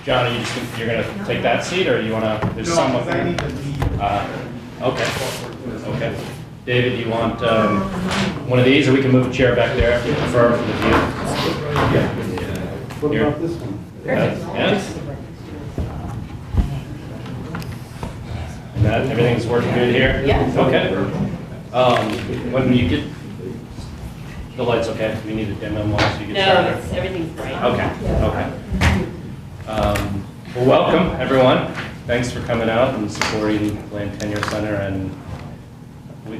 John, you're going to take that seat, or you want to? There's someone. Okay. Okay. David, do you want one of these, or we can move a chair back there if you prefer for the view? Yeah. What about this one? Yes. And that everything's working good here. Yeah. Okay. When you get the lights, okay. We need to dim them once you get started. No, everything's bright. Okay. Okay. Well, welcome everyone. Thanks for coming out and supporting Land Tenure Center. And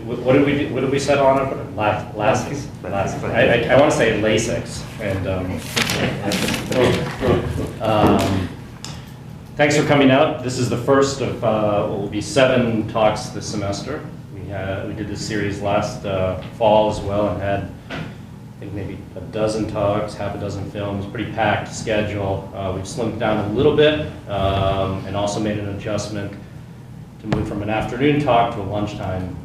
what did we do? What did we settle on? LASIX. I want to say LASIX. And thanks for coming out. This is the first of what will be 7 talks this semester. We did this series last fall as well, and had I think maybe a dozen talks, half a dozen films, pretty packed schedule. We've slimmed down a little bit and also made an adjustment to move from an afternoon talk to a lunchtime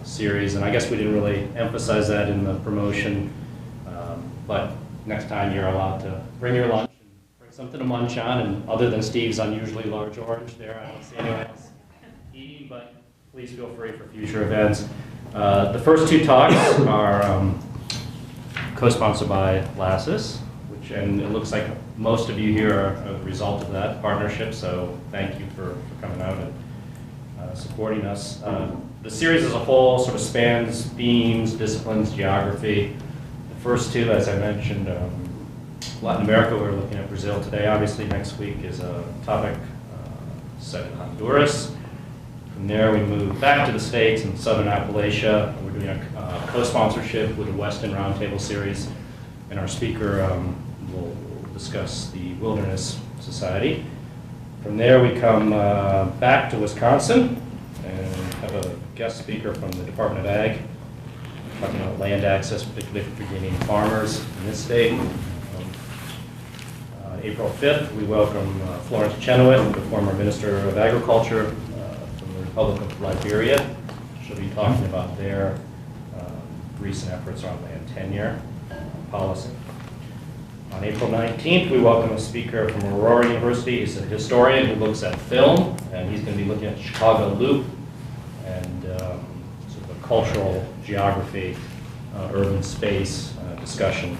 series. And I guess we didn't really emphasize that in the promotion, but next time you're allowed to bring your lunch and bring something to munch on. And other than Steve's unusually large orange there, I don't see anyone else eating, but please feel free for future events. The first 2 talks are co-sponsored by LASIS, and it looks like most of you here are a result of that partnership, so thank you for coming out and supporting us. The series as a whole sort of spans themes, disciplines, geography. The first 2, as I mentioned, Latin America, we're looking at Brazil today. Obviously next week is a topic set in Honduras. From there we move back to the States and Southern Appalachia. We're doing a co-sponsorship with the Weston Roundtable Series, and our speaker will discuss the Wilderness Society. From there we come back to Wisconsin and have a guest speaker from the Department of Ag, talking about land access, particularly for beginning farmers in this state. April 5th, we welcome Florence Chenoweth, the former Minister of Agriculture from the Republic of Liberia. She'll be talking about their recent efforts on land tenure policy. On April 19th, we welcome a speaker from Aurora University. He's a historian who looks at film, and he's going to be looking at Chicago Loop and sort of a cultural geography, urban space discussion.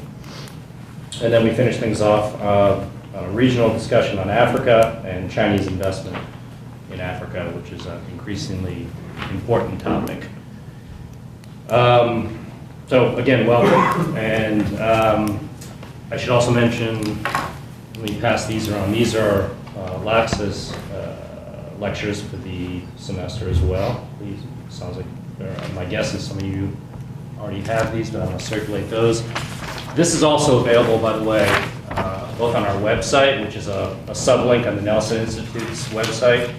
And then we finish things off on a regional discussion on Africa and Chinese investment in Africa, which is an increasingly important topic. So again, welcome. And I should also mention, let me pass these around. These are LASIS lectures for the semester as well. These sounds like, my guess is some of you already have these, but I'm going to circulate those. This is also available, by the way, both on our website, which is a sublink on the Nelson Institute's website,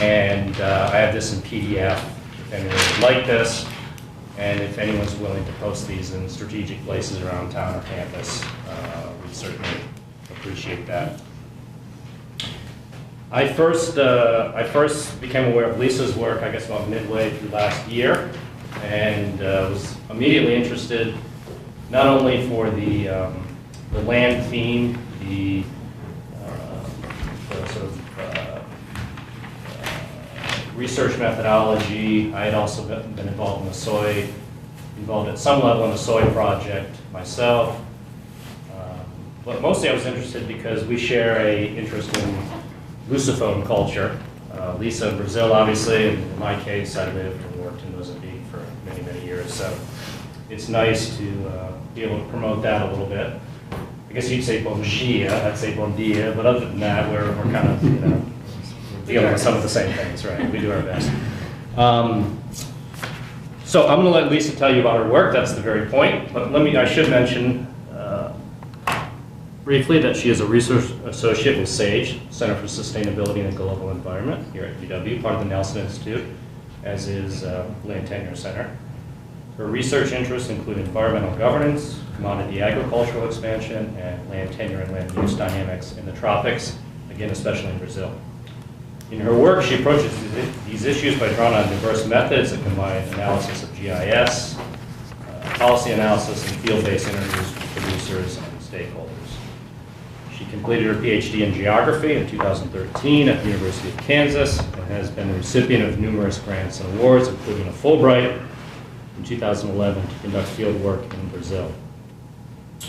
and I have this in PDF if anyone would like this, and if anyone's willing to post these in strategic places around town or campus, we'd certainly appreciate that. I first became aware of Lisa's work, I guess, about midway through last year, and was immediately interested not only for the land theme, the sort of research methodology. I had also been involved in involved at some level in the soy project myself. But mostly I was interested because we share an interest in Lusophone culture. Lisa in Brazil, obviously, and in my case, I lived and worked in Mozambique for many, many years. So it's nice to be able to promote that a little bit. I guess you'd say bom dia, I'd say bom dia, but other than that, we're kind of, dealing with some of the same things, right? We do our best. So I'm going to let Lisa tell you about her work. That's the very point. But I should mention briefly that she is a research associate with SAGE, Center for Sustainability in the Global Environment here at UW, part of the Nelson Institute, as is Land Tenure Center. Her research interests include environmental governance, commodity agricultural expansion, and land tenure and land use dynamics in the tropics, again, especially in Brazil. In her work, she approaches these issues by drawing on diverse methods that combine analysis of GIS, policy analysis, and field-based interviews with producers and stakeholders. She completed her PhD in geography in 2013 at the University of Kansas and has been the recipient of numerous grants and awards, including a Fulbright in 2011 to conduct field work in Brazil.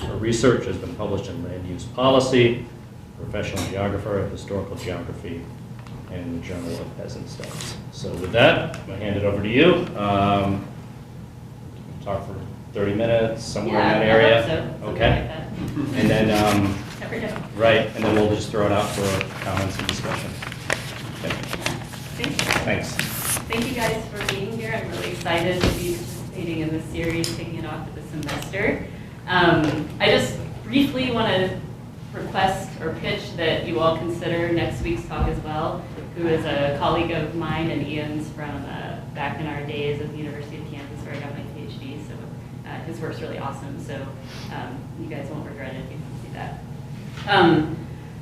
Her research has been published in Land Use Policy, Professional Geographer, Historical Geography, and the Journal of Peasant Studies. So with that, I'm going to hand it over to you. Talk for 30 minutes, somewhere in that area. So. Okay. Like and then, every day. right, and then we'll just throw it out for comments and discussion. Okay. Thanks. Thanks. Thank you guys for being here. I'm really excited to be participating in this series, kicking it off for the semester. I just briefly want to request or pitch that you all consider next week's talk as well, who is a colleague of mine and Ian's from back in our days at the University of Kansas where I got my PhD. So his work's really awesome. So you guys won't regret it if you can see that.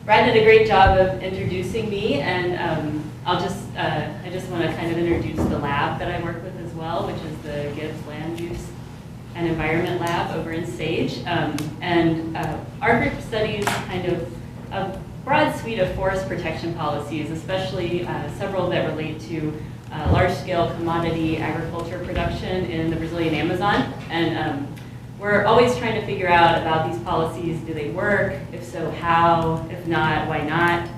Brad did a great job of introducing me, and I just want to kind of introduce the lab that I work with as well, which is the Gibbs Land Use and Environment Lab over in Sage. Our group studies kind of a broad suite of forest protection policies, especially several that relate to large-scale commodity agriculture production in the Brazilian Amazon. And we're always trying to figure out about these policies. Do they work? If so, how? If not, why not?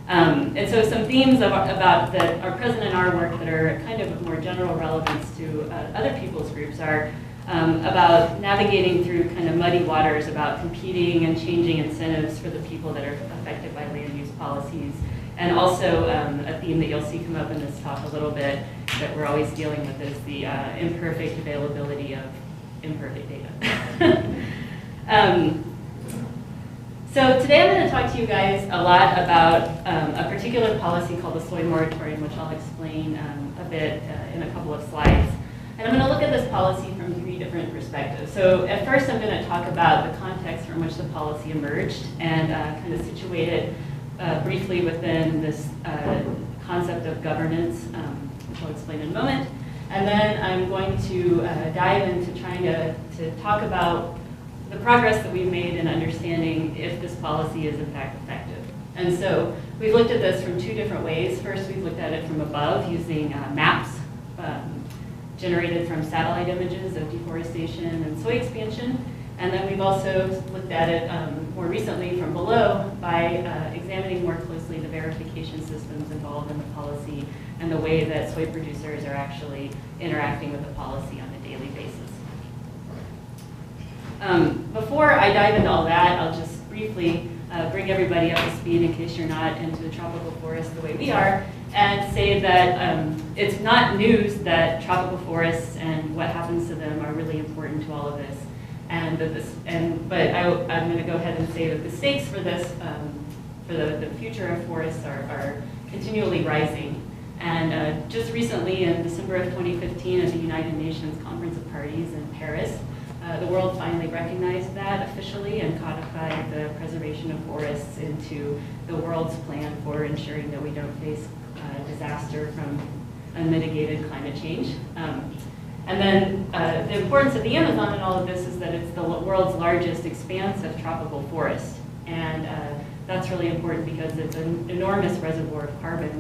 And so some themes about that are present in our work that are kind of more general relevance to other people's groups are about navigating through kind of muddy waters, about competing and changing incentives for the people that are affected by land use policies. And also a theme that you'll see come up in this talk a little bit that we're always dealing with is the imperfect availability of imperfect data. So today I'm going to talk to you guys a lot about a particular policy called the soy moratorium, which I'll explain a bit in a couple of slides. And I'm going to look at this policy from 3 different perspectives. So at first I'm going to talk about the context from which the policy emerged and kind of situate it briefly within this concept of governance, which I'll explain in a moment. And then I'm going to dive into trying to talk about the progress that we've made in understanding if this policy is in fact effective. And so we've looked at this from 2 different ways. First, we've looked at it from above using maps generated from satellite images of deforestation and soy expansion. And then we've also looked at it more recently from below by examining more closely the verification systems involved in the policy and the way that soy producers are actually interacting with the policy on a daily basis. Before I dive into all that, I'll just briefly bring everybody up to speed in case you're not into tropical forests the way we are, and say that it's not news that tropical forests and what happens to them are really important to all of this. But I'm going to go ahead and say that the stakes for this, for the future of forests are continually rising. And just recently, in December of 2015, at the United Nations Conference of Parties in Paris, the world finally recognized that officially and codified the preservation of forests into the world's plan for ensuring that we don't face disaster from unmitigated climate change. And then the importance of the Amazon in all of this is that it's the world's largest expanse of tropical forest. And that's really important because it's an enormous reservoir of carbon,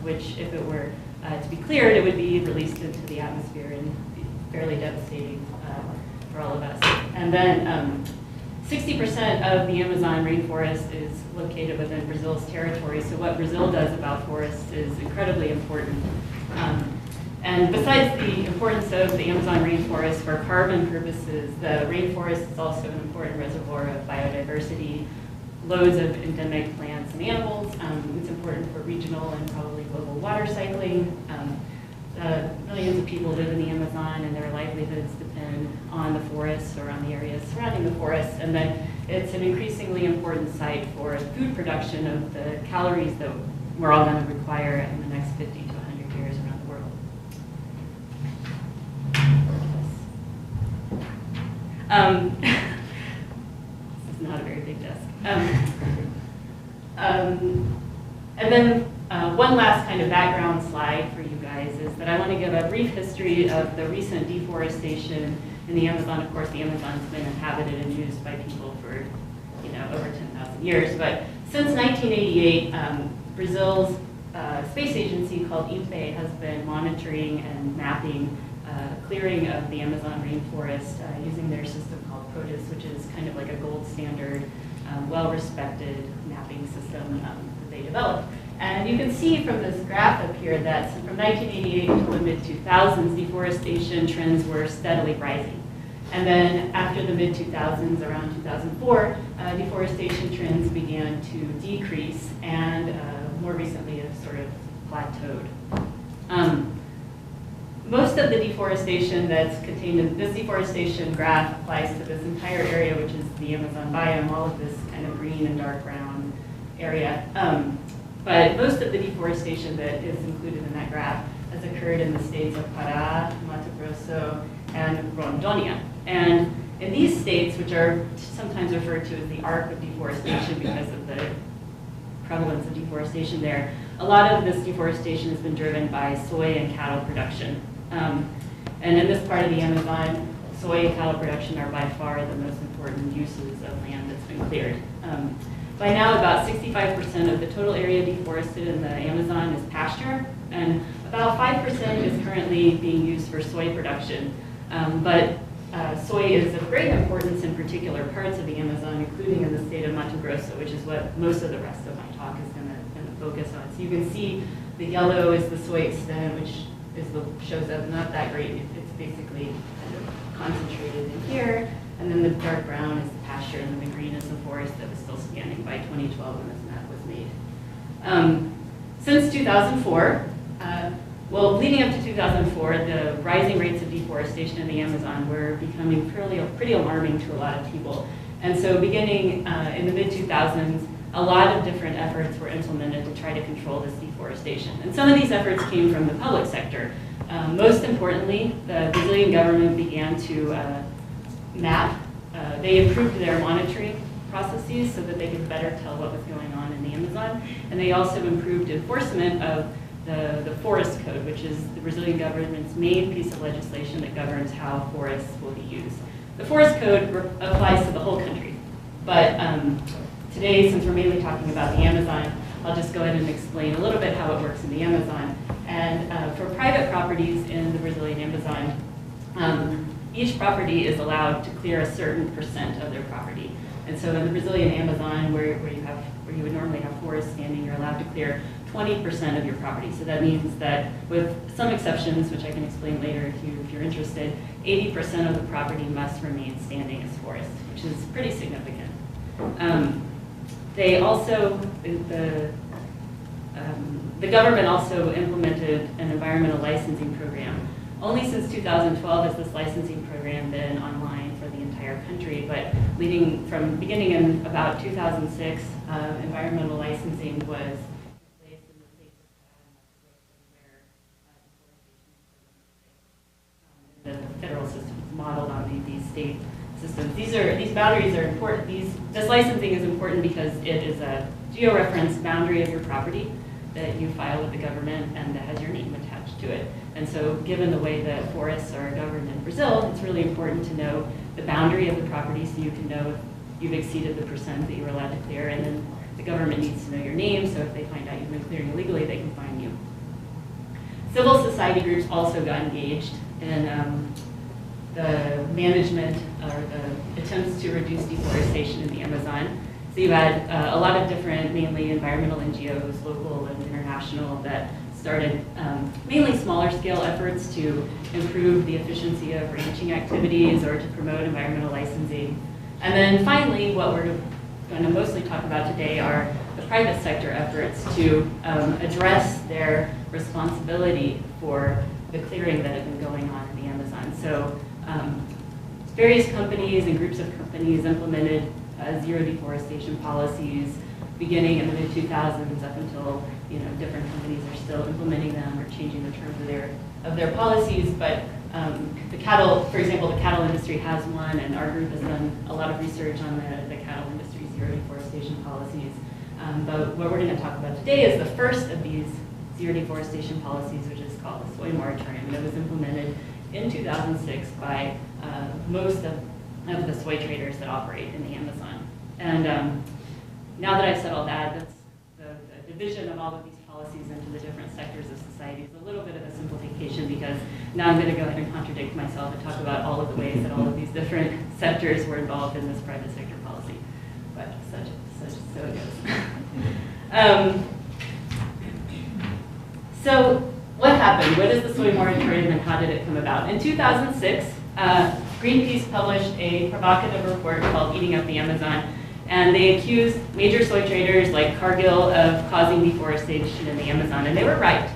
which if it were to be cleared, it would be released into the atmosphere and be fairly devastating for all of us. And then 60% of the Amazon rainforest is located within Brazil's territory. So what Brazil does about forests is incredibly important. And besides the importance of the Amazon rainforest for carbon purposes, the rainforest is also an important reservoir of biodiversity, loads of endemic plants and animals. It's important for regional and probably global water cycling. Millions of people live in the Amazon and their livelihoods depend on the forests or on the areas surrounding the forests. And then it's an increasingly important site for food production of the calories that we're all going to require in the next 50 to 100 years around the world. This is not a very big desk. And then one last kind of background slide for you guys is that I want to give a brief history of the recent deforestation in the Amazon. Of course, the Amazon's been inhabited and used by people for, over 10,000 years. But since 1988, Brazil's space agency called INPE has been monitoring and mapping clearing of the Amazon rainforest using their system called PRODIS, which is kind of like a gold standard, well-respected mapping system that they developed. And you can see from this graph up here that from 1988 until the mid-2000s, deforestation trends were steadily rising. And then after the mid-2000s, around 2004, deforestation trends began to decrease and more recently have sort of plateaued. Most of the deforestation that's contained in this deforestation graph applies to this entire area, which is the Amazon biome, all of this kind of green and dark brown area. But most of the deforestation that is included in that graph has occurred in the states of Pará, Mato Grosso, and Rondônia. And in these states, which are sometimes referred to as the arc of deforestation because of the prevalence of deforestation there, a lot of this deforestation has been driven by soy and cattle production. And in this part of the Amazon, soy and cattle production are by far the most important uses of land that's been cleared. By now, about 65% of the total area deforested in the Amazon is pasture, and about 5% is currently being used for soy production. But soy is of great importance in particular parts of the Amazon, including in the state of Mato Grosso, which is what most of the rest of my talk is going to focus on. So you can see the yellow is the soy extent, which shows up not that great. It's basically kind of concentrated in here. And then the dark brown is the pasture, and then the green is the forest that was still standing by 2012 when this map was made. Since 2004, well, leading up to 2004, the rising rates of deforestation in the Amazon were becoming pretty alarming to a lot of people. And so beginning in the mid-2000s, a lot of different efforts were implemented to try to control this deforestation. And some of these efforts came from the public sector. Most importantly, the Brazilian government began to map. They improved their monitoring processes so that they could better tell what was going on in the Amazon. And they also improved enforcement of the forest code, which is the Brazilian government's main piece of legislation that governs how forests will be used. The forest code applies to the whole country. But today, since we're mainly talking about the Amazon, I'll just go ahead and explain a little bit how it works in the Amazon. And for private properties in the Brazilian Amazon, each property is allowed to clear a certain percent of their property. And so in the Brazilian Amazon, where you would normally have forests standing, you're allowed to clear 20% of your property. So that means that with some exceptions, which I can explain later if you're interested, 80% of the property must remain standing as forest, which is pretty significant. They also, the government also implemented an environmental licensing program. Only since 2012 has this licensing program been online for the entire country, but beginning in about 2006, environmental licensing was in place in the states of Nevada and Mato Grosso, where the federal system is modeled on these state systems. These boundaries are important. This licensing is important because it is a georeferenced boundary of your property that you file with the government and that has your name attached to it. And so given the way that forests are governed in Brazil, it's really important to know the boundary of the property so you can know if you've exceeded the percent that you were allowed to clear, and then the government needs to know your name, so if they find out you've been clearing illegally, they can fine you. Civil society groups also got engaged in the management or the attempts to reduce deforestation in the Amazon. So you had a lot of different, mainly environmental NGOs, local and international, that started mainly smaller scale efforts to improve the efficiency of ranching activities or to promote environmental licensing. And then finally, what we're going to mostly talk about today are the private sector efforts to address their responsibility for the clearing that had been going on in the Amazon. So various companies and groups of companies implemented zero deforestation policies beginning in the mid-2000s up until different companies are still implementing them or changing the terms of their policies. But the cattle, for example, the cattle industry has one, and our group has done a lot of research on the cattle industry zero deforestation policies. But what we're going to talk about today is the first of these zero deforestation policies, which is called the soy moratorium. That was implemented in 2006 by most of the soy traders that operate in the Amazon. And now that I've said all that, that's the division of all of these policies into the different sectors of society is a little bit of a simplification, because now I'm going to go ahead and contradict myself and talk about all of the ways that all of these different sectors were involved in this private sector policy. But so it goes. So what happened? What is the soy moratorium and how did it come about? In 2006, Greenpeace published a provocative report called Eating Up the Amazon, and they accused major soy traders like Cargill of causing deforestation in the Amazon, and they were right.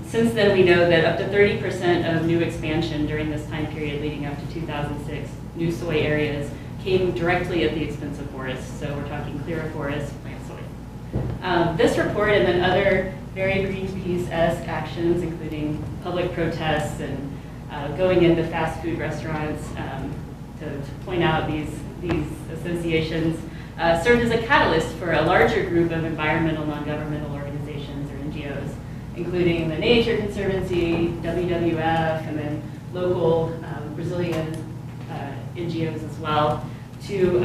Since then, we know that up to 30% of new expansion during this time period leading up to 2006, new soy areas, came directly at the expense of forests. So we're talking clearer forests, plant soy. This report and then other very Greenpeace-esque actions, including public protests and going into fast food restaurants to point out these associations, served as a catalyst for a larger group of environmental non-governmental organizations, or NGOs, including the Nature Conservancy, WWF, and then local Brazilian NGOs as well, to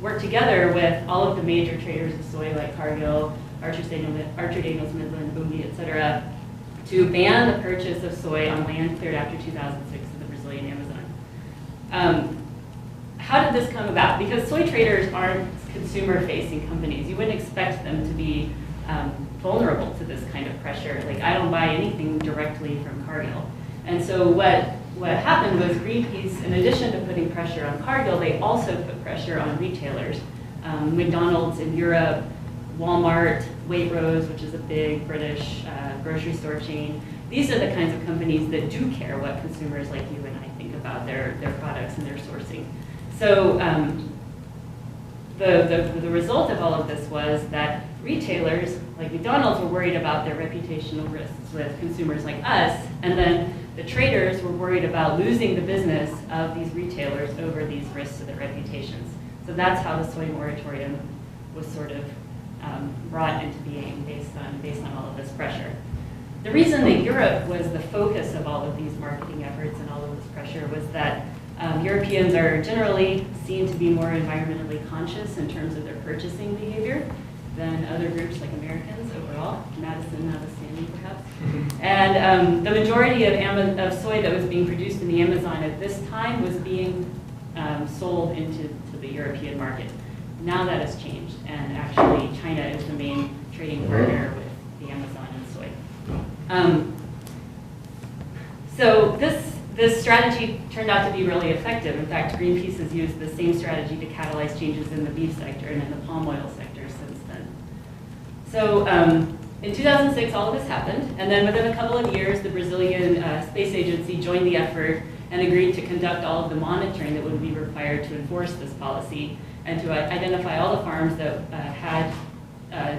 work together with all of the major traders of soy like Cargill, Archer Daniels Midland, Bunge, et cetera, to ban the purchase of soy on land cleared after 2006 in the Brazilian Amazon. How did this come about? Because soy traders aren't consumer-facing companies. You wouldn't expect them to be vulnerable to this kind of pressure. Like, I don't buy anything directly from Cargill. And so what happened was Greenpeace, in addition to putting pressure on Cargill, they also put pressure on retailers. McDonald's in Europe, Walmart, Waitrose, which is a big British grocery store chain. These are the kinds of companies that do care what consumers like you and I think about their products and their sourcing. So the result of all of this was that retailers like McDonald's were worried about their reputational risks with consumers like us, and then the traders were worried about losing the business of these retailers over these risks to their reputations. So that's how the soy moratorium was sort of brought into being based on all of this pressure. The reason that Europe was the focus of all of these marketing efforts and all of this pressure was that Europeans are generally seen to be more environmentally conscious in terms of their purchasing behavior than other groups like Americans overall, Madison notwithstanding perhaps. And the majority of soy that was being produced in the Amazon at this time was being sold into the European market. Now that has changed, and actually China is the main trading partner with the Amazon and soy. So this strategy turned out to be really effective. In fact, Greenpeace has used the same strategy to catalyze changes in the beef sector and in the palm oil sector since then. So in 2006, all of this happened, and then within a couple of years, the Brazilian Space Agency joined the effort and agreed to conduct all of the monitoring that would be required to enforce this policy and to identify all the farms that had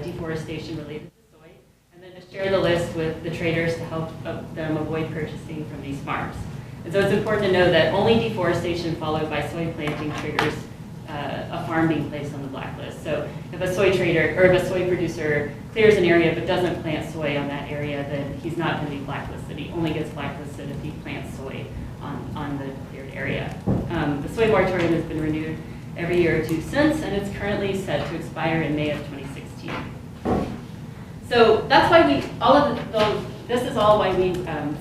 deforestation related to soy, and then to share the list with the traders to help them avoid purchasing from these farms. And so it's important to know that only deforestation followed by soy planting triggers a farm being placed on the blacklist. So if a soy trader or if a soy producer clears an area but doesn't plant soy on that area, then he's not going to be blacklisted. He only gets blacklisted if he plants soy on the cleared area. The soy moratorium has been renewed every year or two since, and it's currently set to expire in May of 2016. So that's why this is all why we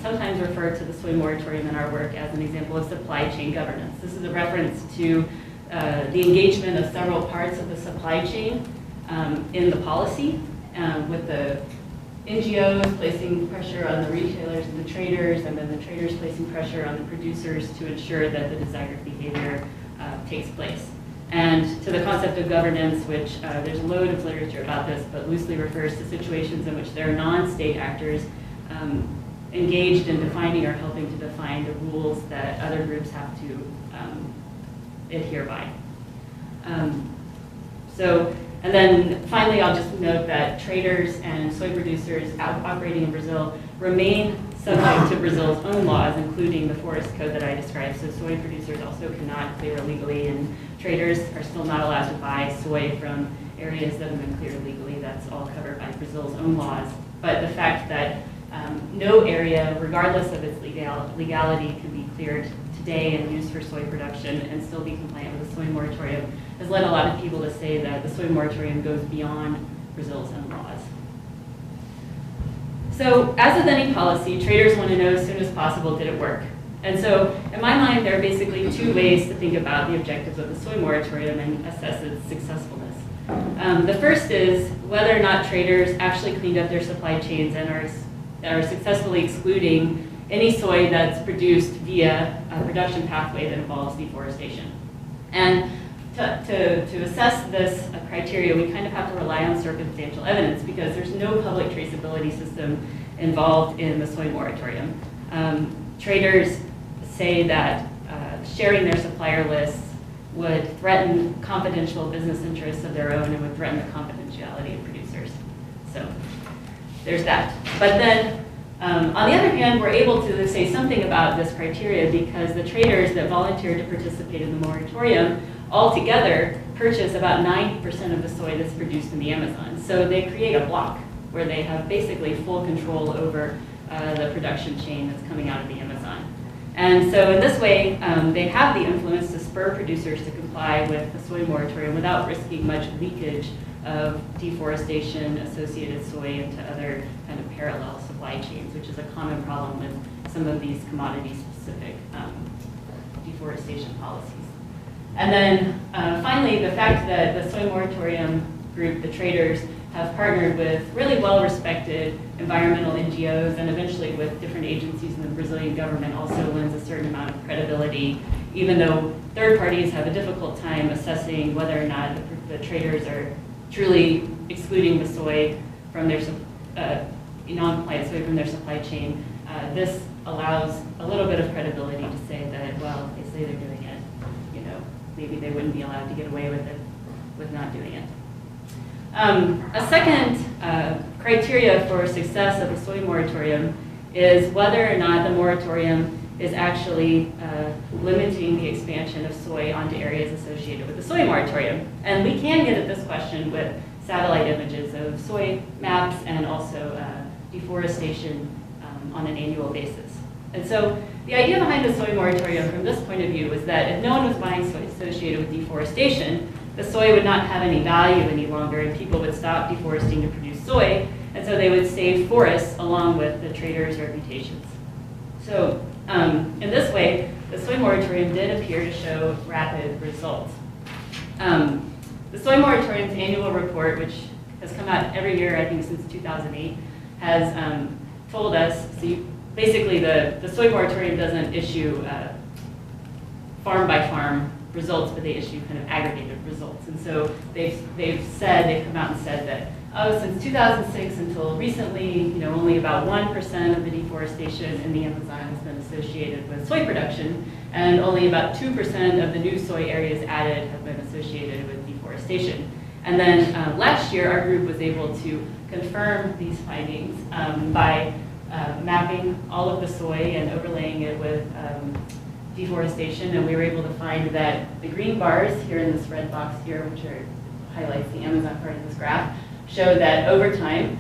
sometimes refer to the soy moratorium in our work as an example of supply chain governance. This is a reference to the engagement of several parts of the supply chain in the policy, with the NGOs placing pressure on the retailers and the traders, and then the traders placing pressure on the producers to ensure that the desired behavior takes place. And to the concept of governance, which there's a load of literature about this, but loosely refers to situations in which there are non-state actors engaged in defining or helping to define the rules that other groups have to adhere by. And then finally, I'll just note that traders and soy producers operating in Brazil remain subject to Brazil's own laws, including the forest code that I described. So soy producers also cannot clear illegally, and traders are still not allowed to buy soy from areas that have been cleared legally, that's all covered by Brazil's own laws. But the fact that no area, regardless of its legality, can be cleared today and used for soy production and still be compliant with the soy moratorium has led a lot of people to say that the soy moratorium goes beyond Brazil's own laws. So as with any policy, traders want to know as soon as possible, did it work? And so in my mind, there are basically two ways to think about the objectives of the soy moratorium and assess its successfulness. The first is whether or not traders actually cleaned up their supply chains and are successfully excluding any soy that's produced via a production pathway that involves deforestation. And to assess this criteria, we kind of have to rely on circumstantial evidence because there's no public traceability system involved in the soy moratorium. Traders say that sharing their supplier lists would threaten confidential business interests of their own and would threaten the confidentiality of producers. So there's that. But then, on the other hand, we're able to say something about this criteria because the traders that volunteered to participate in the moratorium altogether purchase about 90% of the soy that's produced in the Amazon. So they create a block where they have basically full control over the production chain that's coming out of the Amazon. And so in this way, they have the influence to spur producers to comply with the soy moratorium without risking much leakage of deforestation associated soy into other kind of parallel supply chains, which is a common problem with some of these commodity-specific deforestation policies. And then finally, the fact that the soy moratorium group, the traders, have partnered with really well-respected environmental NGOs and eventually with different agencies in the Brazilian government also lends a certain amount of credibility, even though third parties have a difficult time assessing whether or not the traders are truly excluding the soy from their non-compliant soy from their supply chain. This allows a little bit of credibility to say that, well, if they say they're doing it, you know, maybe they wouldn't be allowed to get away with it, with not doing it. A second criteria for success of the soy moratorium is whether or not the moratorium is actually limiting the expansion of soy onto areas associated with the soy moratorium. And we can get at this question with satellite images of soy maps and also deforestation on an annual basis. And so the idea behind the soy moratorium from this point of view was that if no one was buying soy associated with deforestation, the soy would not have any value any longer and people would stop deforesting to produce soy, and so they would save forests along with the traders' reputations. So in this way, the soy moratorium did appear to show rapid results. The soy moratorium's annual report, which has come out every year, I think since 2008, has told us, so basically the soy moratorium doesn't issue farm by farm results, but they issue kind of aggregated results. And so they've come out and said that, oh, since 2006 until recently, you know, only about 1% of the deforestation in the Amazon has been associated with soy production, and only about 2% of the new soy areas added have been associated with deforestation. And then last year, our group was able to confirm these findings by mapping all of the soy and overlaying it with deforestation, and we were able to find that the green bars here in this red box here, which highlights the Amazon part of this graph, show that over time,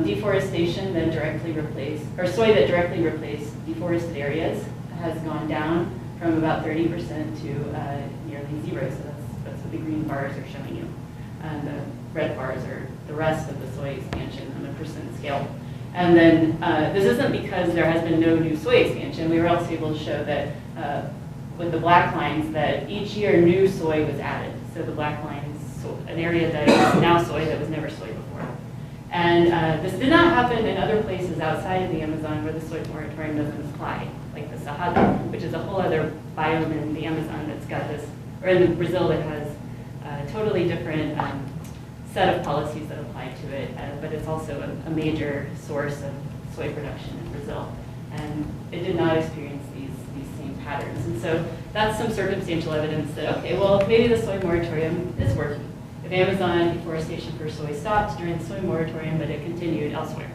deforestation that directly replaced, or soy that directly replaced deforested areas has gone down from about 30% to nearly zero. So that's what the green bars are showing you. And the red bars are the rest of the soy expansion on a percent scale. And then this isn't because there has been no new soy expansion. We were also able to show that with the black lines that each year new soy was added. So the black line is an area that is now soy that was never soy before. And this did not happen in other places outside of the Amazon where the soy moratorium doesn't apply, like the Cerrado, which is a whole other biome in the Amazon that's got this, or in Brazil that has a totally different set of policies that apply to it, but it's also a major source of soy production in Brazil. And it did not experience these same patterns. And so that's some circumstantial evidence that, okay, well, maybe the soy moratorium is working. If Amazon deforestation for soy stopped during the soy moratorium, but it continued elsewhere.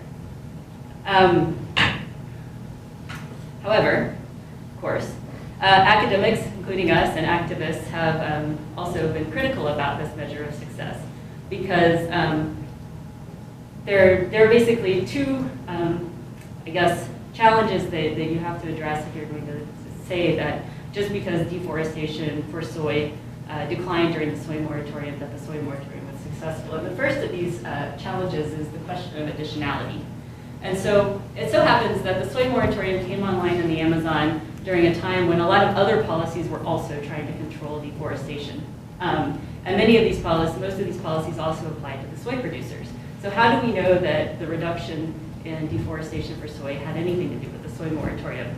However, of course, academics, including us, and activists have also been critical about this measure of success. because there are basically two, I guess, challenges that you have to address if you're going to say that just because deforestation for soy declined during the soy moratorium, that the soy moratorium was successful. And the first of these challenges is the question of additionality. And so it so happens that the soy moratorium came online in the Amazon during a time when a lot of other policies were also trying to control deforestation. And many of these policies, most of these policies also applied to the soy producers. So how do we know that the reduction in deforestation for soy had anything to do with the soy moratorium?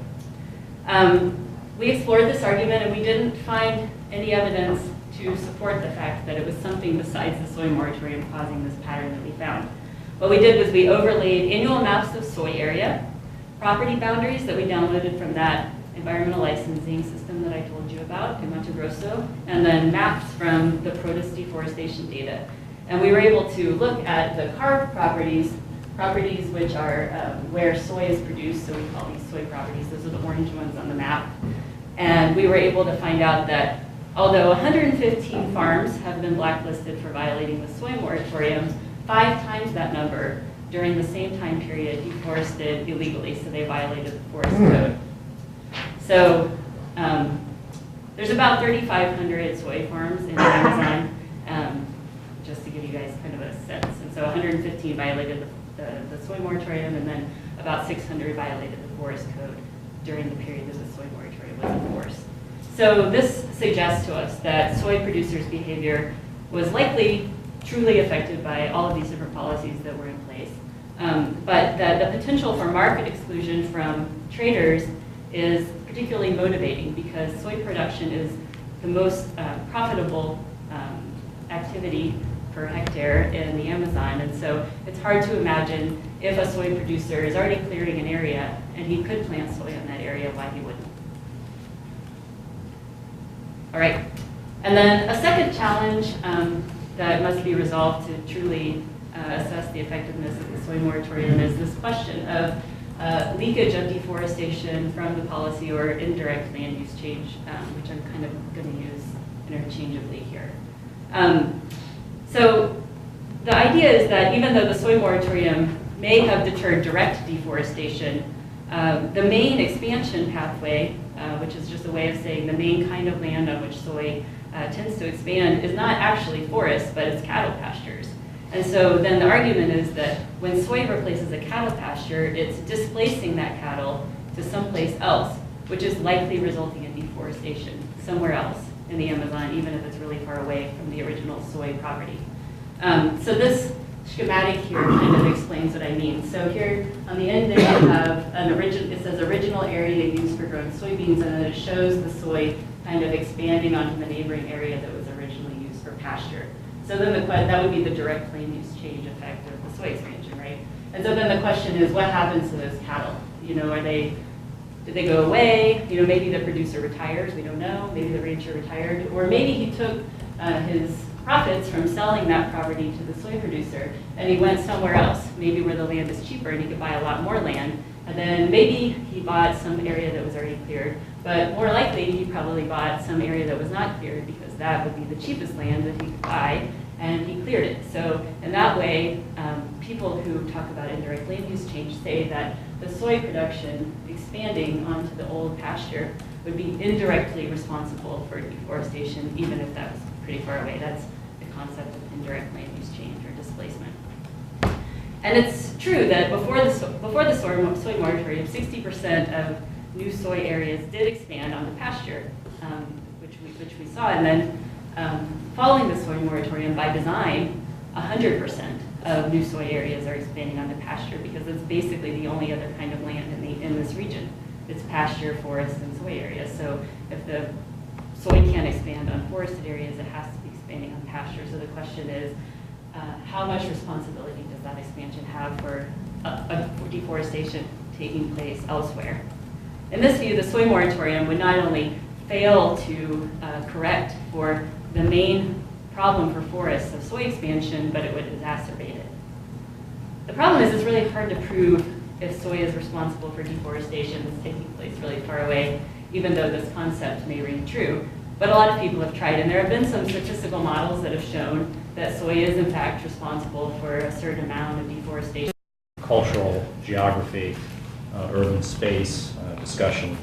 We explored this argument and we didn't find any evidence to support the fact that it was something besides the soy moratorium causing this pattern that we found. What we did was we overlaid annual maps of soy area, property boundaries that we downloaded from that environmental licensing system that I told you about in Mato Grosso, and then maps from the produce deforestation data. And we were able to look at the carved properties which are where soy is produced, so we call these soy properties. Those are the orange ones on the map. And we were able to find out that although 115 farms have been blacklisted for violating the soy moratorium, 5 times that number during the same time period deforested illegally, so they violated the forest code. So there's about 3,500 soy farms in the Amazon, just to give you guys kind of a sense. And so 115 violated the soy moratorium, and then about 600 violated the forest code during the period that the soy moratorium was in force. So this suggests to us that soy producers' behavior was likely truly affected by all of these different policies that were in place. But that the potential for market exclusion from traders is particularly motivating because soy production is the most profitable activity per hectare in the Amazon. And so it's hard to imagine if a soy producer is already clearing an area and he could plant soy on that area, why he wouldn't. All right. And then a second challenge that must be resolved to truly assess the effectiveness of the soy moratorium is this question of leakage of deforestation from the policy or indirect land use change, which I'm kind of going to use interchangeably here. So the idea is that even though the soy moratorium may have deterred direct deforestation, the main expansion pathway, which is just a way of saying the main kind of land on which soy tends to expand, is not actually forests, but it's cattle pastures. And so then the argument is that when soy replaces a cattle pasture, it's displacing that cattle to someplace else, which is likely resulting in deforestation somewhere else in the Amazon, even if it's really far away from the original soy property. So this schematic here kind of explains what I mean. So here on the end there you have it says original area used for growing soybeans, and then it shows the soy kind of expanding onto the neighboring area that was originally used for pasture. So then that would be the direct land use change effect of the soy expansion, right? And so then the question is, what happens to those cattle? You know, did they go away? You know, maybe the producer retires, we don't know. Maybe the rancher retired, or maybe he took his profits from selling that property to the soy producer and he went somewhere else, maybe where the land is cheaper and he could buy a lot more land. And then maybe he bought some area that was already cleared, but more likely he probably bought some area that was not cleared because that would be the cheapest land that he could buy, and he cleared it. So in that way, people who talk about indirect land use change say that the soy production expanding onto the old pasture would be indirectly responsible for deforestation, even if that was pretty far away. That's the concept of indirect land use change or displacement. And it's true that before the soy moratorium, 60% of new soy areas did expand onto pasture, which we saw. And then following the soy moratorium, by design, 100% of new soy areas are expanding onto pasture because it's basically the only other kind of land in this region. It's pasture, forest, and soy areas. So if the soy can't expand on forested areas, it has to be expanding on pasture. So the question is, how much responsibility does that expansion have for deforestation taking place elsewhere? In this view, the soy moratorium would not only fail to correct for the main problem for forests of soy expansion, but it would exacerbate it. The problem is it's really hard to prove if soy is responsible for deforestation that's taking place really far away, even though this concept may ring true. But a lot of people have tried, and there have been some statistical models that have shown that soy is in fact responsible for a certain amount of deforestation. Cultural geography, urban space discussion.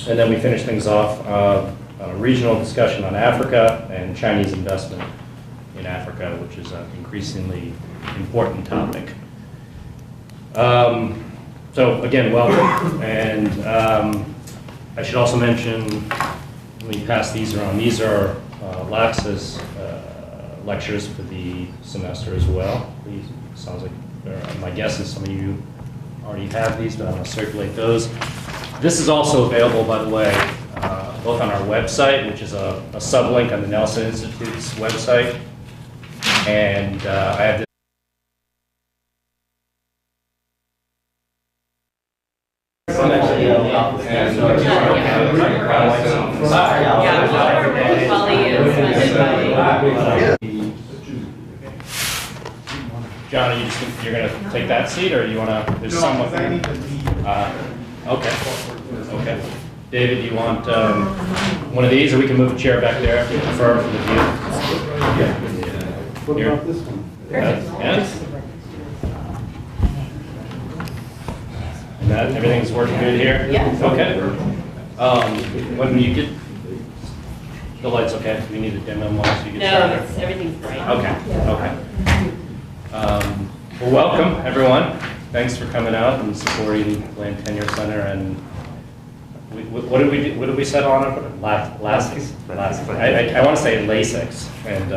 And then we finish things off on a regional discussion on Africa and Chinese investment in Africa, which is an increasingly important topic. So again, welcome. And I should also mention, let me pass these around. These are Lax's lectures for the semester as well. These sounds like, my guess is some of you already have these, but I'm going to circulate those. This is also available, by the way, both on our website, which is a sublink on the Nelson Institute's website, and I have this. John, are you just, you're going to take that seat, or you want to? There's someone. I need to leave. Okay. Okay. David, do you want one of these, or we can move a chair back there if you prefer for the view? What Here. about this one? Yes. And that everything's working good here. Yeah. Okay. When you get the lights, okay. We need to dim them once you get No, started. everything's bright. Okay. Okay. Well, welcome everyone. Thanks for coming out and supporting Land Tenure Center. And what did we do? What did we settle on? LASIX. I want to say LASIX. And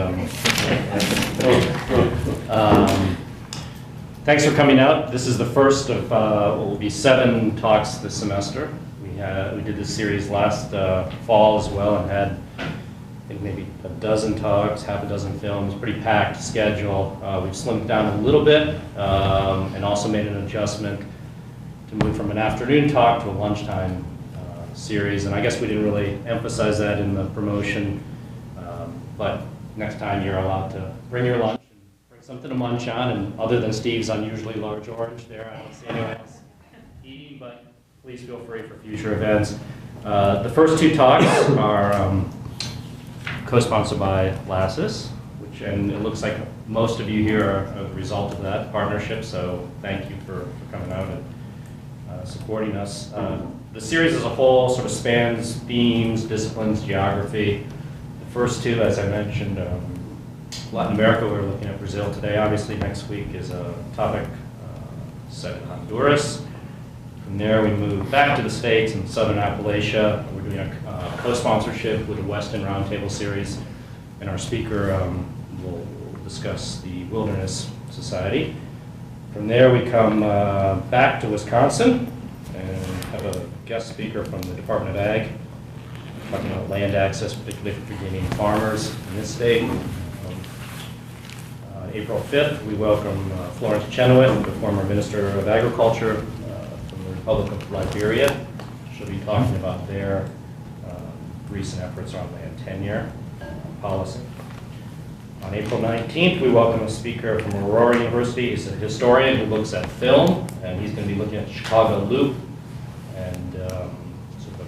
thanks for coming out. This is the first of what will be 7 talks this semester. We did this series last fall as well, and had I think maybe a dozen talks, half a dozen films, pretty packed schedule. We've slimmed down a little bit and also made an adjustment to move from an afternoon talk to a lunchtime series. And I guess we didn't really emphasize that in the promotion, but next time you're allowed to bring your lunch and bring something to munch on. And other than Steve's unusually large orange there, I don't see anyone else eating, but please feel free for future events. The first 2 talks are co-sponsored by LASIS, and it looks like most of you here are a result of that partnership, so thank you for coming out and supporting us. The series as a whole sort of spans themes, disciplines, geography. The first 2, as I mentioned, Latin America, we're looking at Brazil today. Obviously, next week is a topic set in Honduras. From there, we move back to the States and Southern Appalachia. We're doing a co-sponsorship with the Weston Roundtable Series, and our speaker will discuss the Wilderness Society. From there, we come back to Wisconsin and have a guest speaker from the Department of Ag, talking about land access, particularly for beginning farmers in this state. April 5th, we welcome Florence Chenoweth, the former Minister of Agriculture, Republic of Liberia. She'll be talking about their recent efforts on land tenure policy. On April 19th, we welcome a speaker from Aurora University. He's a historian who looks at film, and he's going to be looking at the Chicago Loop